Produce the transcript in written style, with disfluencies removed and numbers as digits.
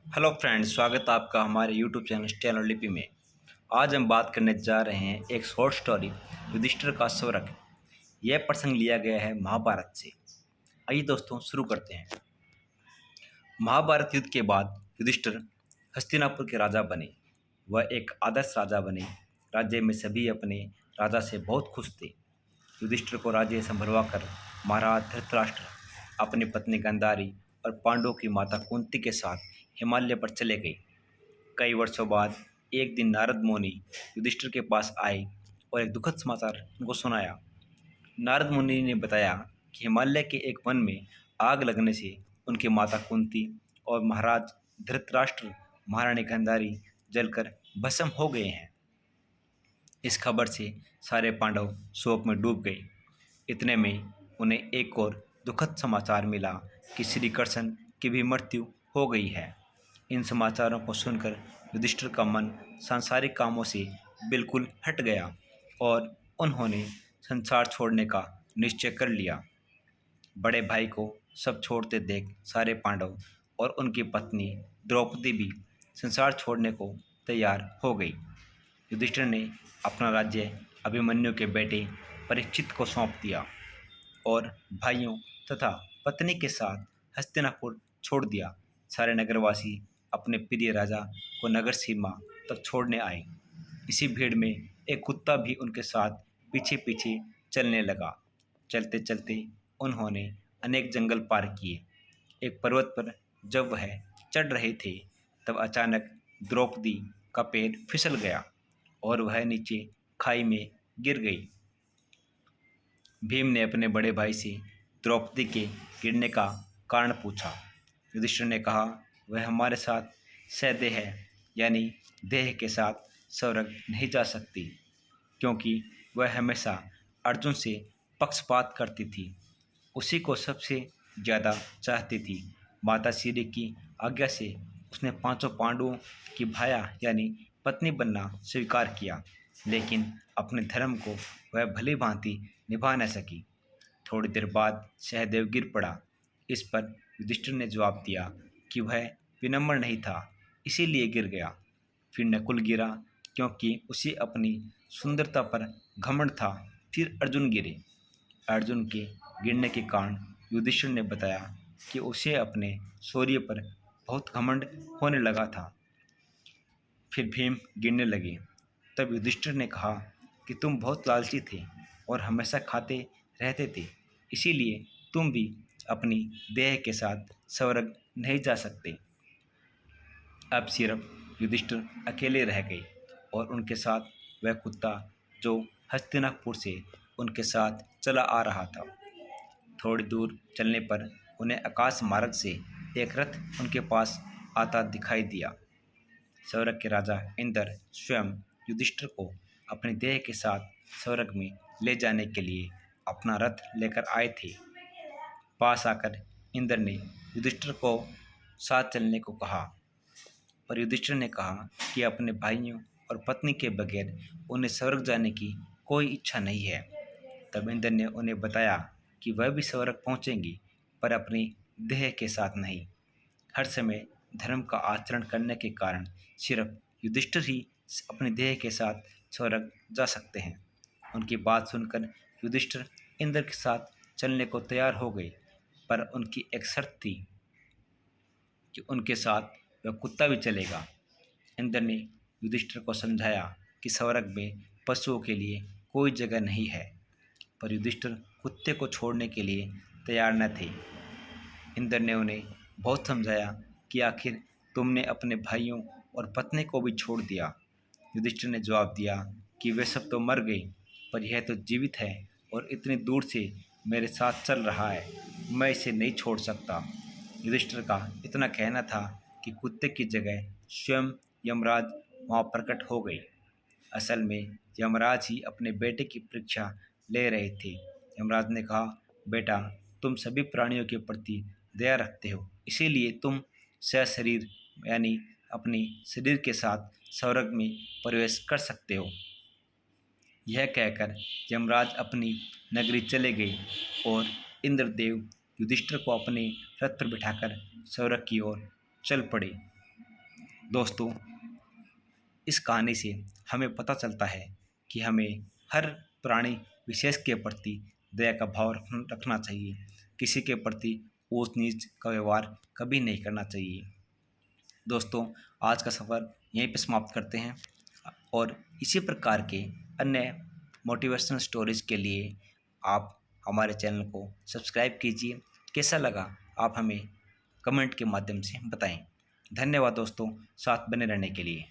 Hello friends, स्वागत है आपका हमारे यूट्यूब चैनल चैनल लिपि में। आज हम बात करने जा रहे हैं एक शॉर्ट स्टोरी युधिष्ठिर का स्वर्ग। यह प्रसंग लिया गया है महाभारत से। आइए दोस्तों शुरू करते हैं। महाभारत युद्ध के बाद युधिष्ठिर हस्तिनापुर के राजा बने। वह एक आदर्श राजा बने। राज्य में सभी अपने राजा से बहुत खुश थे। युधिष्ठिर को राज्य संभलवा कर महाराज धृतराष्ट्र अपनी पत्नी गांधारी और पांडवों की माता कुंती के साथ हिमालय पर चले गए। कई वर्षों बाद एक दिन नारद मुनि युधिष्ठिर के पास आए और एक दुखद समाचार उनको सुनाया। नारद मुनि ने बताया कि हिमालय के एक वन में आग लगने से उनकी माता कुंती और महाराज धृतराष्ट्र महारानी गांधारी जलकर भस्म हो गए हैं। इस खबर से सारे पांडव शोक में डूब गए। इतने में उन्हें एक और दुखद समाचार मिला कि श्री कृष्ण की भी मृत्यु हो गई है। इन समाचारों को सुनकर युधिष्ठिर का मन सांसारिक कामों से बिल्कुल हट गया और उन्होंने संसार छोड़ने का निश्चय कर लिया। बड़े भाई को सब छोड़ते देख सारे पांडव और उनकी पत्नी द्रौपदी भी संसार छोड़ने को तैयार हो गई। युधिष्ठिर ने अपना राज्य अभिमन्यु के बेटे परीक्षित को सौंप दिया और भाइयों तथा पत्नी के साथ हस्तिनापुर छोड़ दिया। सारे नगरवासी अपने प्रिय राजा को नगर सीमा तक छोड़ने आए। इसी भीड़ में एक कुत्ता भी उनके साथ पीछे पीछे चलने लगा। चलते चलते उन्होंने अनेक जंगल पार किए। एक पर्वत पर जब वह चढ़ रहे थे तब अचानक द्रौपदी का पैर फिसल गया और वह नीचे खाई में गिर गई। भीम ने अपने बड़े भाई से द्रौपदी के गिरने का कारण पूछा। युधिष्ठिर ने कहा, वह हमारे साथ सदेह है, यानी देह के साथ स्वर्ग नहीं जा सकती, क्योंकि वह हमेशा अर्जुन से पक्षपात करती थी। उसी को सबसे ज़्यादा चाहती थी। माता श्री की आज्ञा से उसने पांचों पांडवों की भाया यानी पत्नी बनना स्वीकार किया, लेकिन अपने धर्म को वह भली भांति निभा न सकी। थोड़ी देर बाद सहदेव गिर पड़ा। इस पर युधिष्ठिर ने जवाब दिया कि वह विनम्र नहीं था, इसीलिए गिर गया। फिर नकुल गिरा, क्योंकि उसे अपनी सुंदरता पर घमंड था। फिर अर्जुन गिरे। अर्जुन के गिरने के कारण युधिष्ठिर ने बताया कि उसे अपने शौर्य पर बहुत घमंड होने लगा था। फिर भीम गिरने लगे। तब युधिष्ठिर ने कहा कि तुम बहुत लालची थे और हमेशा खाते रहते थे, इसीलिए तुम भी अपनी देह के साथ स्वर्ग नहीं जा सकते। अब सिर्फ युधिष्ठिर अकेले रह गए और उनके साथ वह कुत्ता जो हस्तिनापुर से उनके साथ चला आ रहा था। थोड़ी दूर चलने पर उन्हें आकाश मार्ग से एक रथ उनके पास आता दिखाई दिया। स्वर्ग के राजा इंद्र स्वयं युधिष्ठिर को अपनी देह के साथ स्वर्ग में ले जाने के लिए अपना रथ लेकर आए थे। पास आकर इंद्र ने युधिष्ठिर को साथ चलने को कहा, पर युधिष्ठिर ने कहा कि अपने भाइयों और पत्नी के बगैर उन्हें स्वर्ग जाने की कोई इच्छा नहीं है। तब इंद्र ने उन्हें बताया कि वह भी स्वर्ग पहुंचेंगी, पर अपनी देह के साथ नहीं। हर समय धर्म का आचरण करने के कारण सिर्फ युधिष्ठिर ही अपनी देह के साथ स्वर्ग जा सकते हैं। उनकी बात सुनकर युधिष्ठिर इंद्र के साथ चलने को तैयार हो गए, पर उनकी एक शर्त थी कि उनके साथ वह कुत्ता भी चलेगा। इंद्र ने युधिष्ठिर को समझाया कि स्वर्ग में पशुओं के लिए कोई जगह नहीं है, पर युधिष्ठिर कुत्ते को छोड़ने के लिए तैयार न थे। इंद्र ने उन्हें बहुत समझाया कि आखिर तुमने अपने भाइयों और पत्नी को भी छोड़ दिया। युधिष्ठिर ने जवाब दिया कि वे सब तो मर गए, पर यह तो जीवित है और इतनी दूर से मेरे साथ चल रहा है, मैं इसे नहीं छोड़ सकता। युधिष्ठिर का इतना कहना था कि कुत्ते की जगह स्वयं यमराज वहाँ प्रकट हो गए। असल में यमराज ही अपने बेटे की परीक्षा ले रहे थे। यमराज ने कहा, बेटा, तुम सभी प्राणियों के प्रति दया रखते हो, इसीलिए तुम सशरीर यानी अपने शरीर के साथ स्वर्ग में प्रवेश कर सकते हो। यह कहकर यमराज अपनी नगरी चले गए और इंद्रदेव युधिष्ठिर को अपने रथ पर बिठाकर स्वर्ग की ओर चल पड़े। दोस्तों, इस कहानी से हमें पता चलता है कि हमें हर प्राणी विशेष के प्रति दया का भाव रखना चाहिए। किसी के प्रति ऊंच नीच का व्यवहार कभी नहीं करना चाहिए। दोस्तों, आज का सफ़र यहीं पे समाप्त करते हैं और इसी प्रकार के अन्य मोटिवेशनल स्टोरीज के लिए आप हमारे चैनल को सब्सक्राइब कीजिए। कैसा लगा आप हमें कमेंट के माध्यम से बताएं। धन्यवाद दोस्तों, साथ बने रहने के लिए।